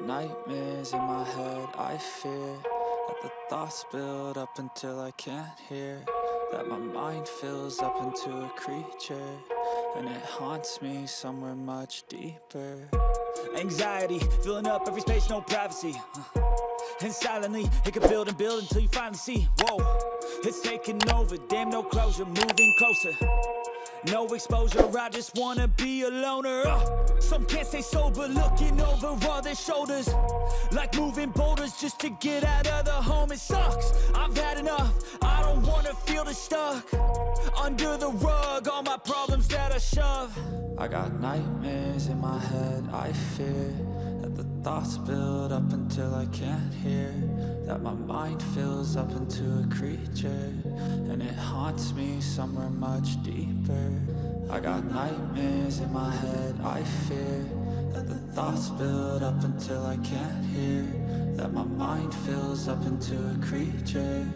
nightmares in my head, I fear that the thoughts build up until I can't hear, that my mind fills up into a creature, and it haunts me somewhere much deeper. Anxiety, filling up every space, no privacy. And silently, it can build and build until you finally see, whoa, it's taking over, damn, no closure, moving closer. No exposure, I just wanna be a loner. Some can't stay sober, looking over all their shoulders, like moving boulders just to get out of the home. It sucks, I've had enough, I don't wanna feel the stuck under the rug, all my problems that I shove. I got nightmares in my head, I fear that the thoughts build up until I can't hear, that my mind fills up into a creature, and it haunts me somewhere much deeper. I got nightmares in my head, I fear that the thoughts build up until I can't hear, that my mind fills up into a creature,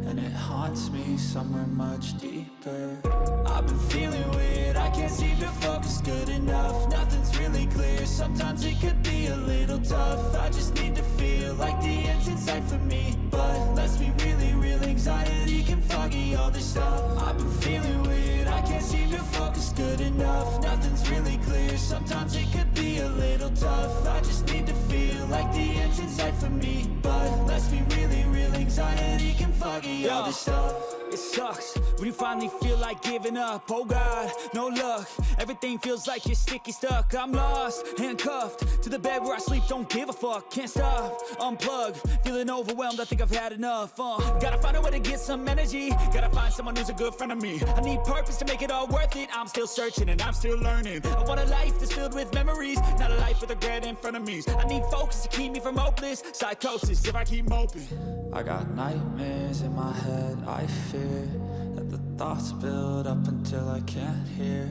and it haunts me somewhere much deeper. I've been feeling weird, I can't seem to focus good enough, nothing's really clear, sometimes it could be a little tough. I just need to feel like the end's in sight for me, but let's be really real, anxiety can foggy all this stuff. I've been feeling weird, I can't seem to focus good enough, nothing's really clear, sometimes it could be a little tough. I just need to feel like the end's in sight for me, but let's be really real, anxiety can foggy all this stuff. It sucks when you finally feel like giving up. Oh God, no luck, everything feels like you're sticky stuck. I'm lost, handcuffed to the bed where I sleep, don't give a fuck. Can't stop, unplug, feeling overwhelmed, I think I've had enough. Gotta find a way to get some energy, gotta find someone who's a good friend of me. I need purpose to make it all worth it, I'm still searching and I'm still learning. I want a life that's filled with memories, not a life with regret in front of me. I need focus to keep me from hopeless psychosis if I keep moping. I got nightmares in my head, I fear that the thoughts build up until I can't hear,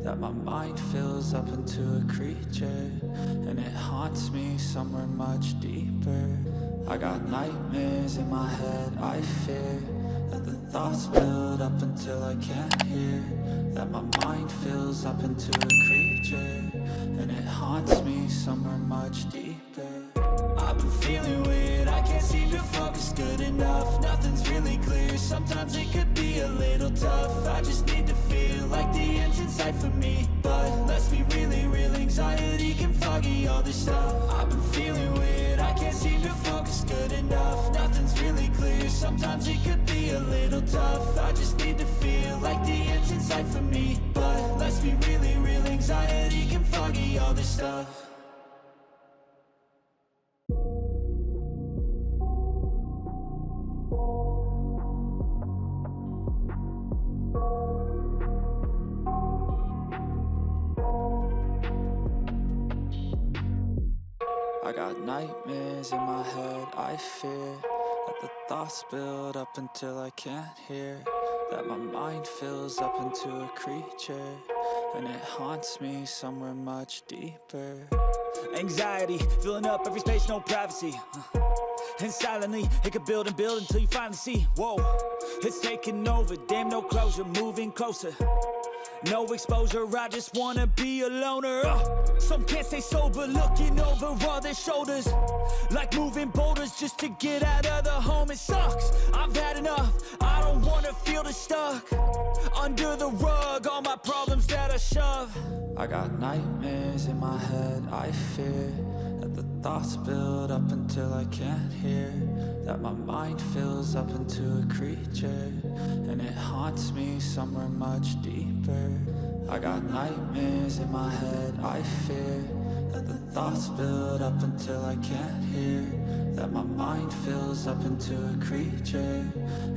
that my mind fills up into a creature, and it haunts me somewhere much deeper. I got nightmares in my head, I fear that the thoughts build up until I can't hear, that my mind fills up into a creature, and it haunts me somewhere much deeper. I've been feeling weird, I can't seem to focus good enough, nothing's really clear, sometimes it could be a little tough. I just need to feel like the end's in sight for me, but let's be really real, anxiety can foggy all this stuff. I've been feeling weird, I can't seem to focus good enough, nothing's really clear, sometimes it could be a little tough. I just need to feel like the end's in sight for me, but let's be really real, anxiety can foggy all this stuff. I got nightmares in my head, I fear that the thoughts build up until I can't hear, that my mind fills up into a creature, and it haunts me somewhere much deeper. Anxiety, filling up every space, no privacy. And silently, it can build and build until you finally see, whoa, it's taking over, damn, no closure, moving closer. No exposure, I just wanna be a loner. Some can't stay sober, looking over all their shoulders, like moving boulders just to get out of the home. It sucks, I've had enough, I don't wanna feel the stuck under the rug, all my problems that I shove. I got nightmares in my head, I fear that the thoughts build up until I can't hear, that my mind fills up into a creature, and it haunts me somewhere much deeper. I got nightmares in my head, I fear that the thoughts build up until I can't hear, that my mind fills up into a creature,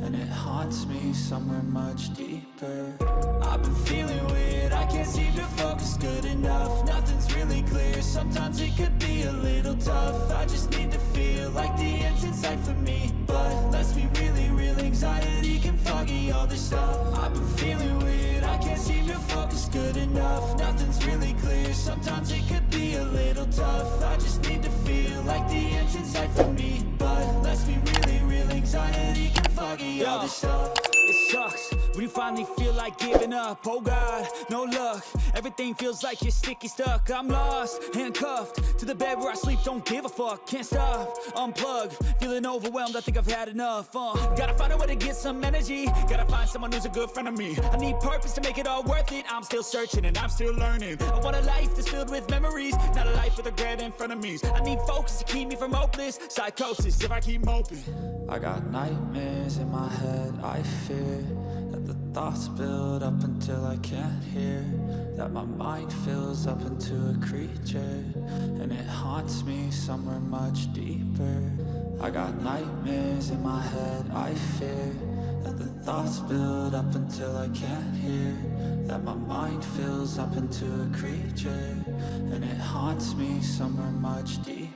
and it haunts me somewhere much deeper. I've been feeling weird, I can't seem to focus good enough, nothing's really clear, sometimes it could be a little tough. I just need to feel like the end's in sight for me, but let's be really real, anxiety can foggy all this stuff. I've been feeling weird, I can't seem to focus good enough, nothing's really clear, sometimes it could be a little tough. I just need to feel like the end's in sight for me, but let's be really real, anxiety can foggy all this stuff. It sucks when you finally feel like giving up. Oh God, no luck. Everything feels like you're sticky stuck. I'm lost, handcuffed to the bed where I sleep. Don't give a fuck, can't stop. Unplug, feeling overwhelmed. I think I've had enough. Gotta find a way to get some energy. Gotta find someone who's a good friend of me. I need purpose to make it all worth it. I'm still searching and I'm still learning. I want a life that's filled with memories, not a life with regret in front of me. I need focus to keep me from hopeless psychosis if I keep moping. I got nightmares in my head, I fear that the thoughts build up until I can't hear, that my mind fills up into a creature, and it haunts me somewhere much deeper. I got nightmares in my head, I fear that the thoughts build up until I can't hear, that my mind fills up into a creature, and it haunts me somewhere much deeper.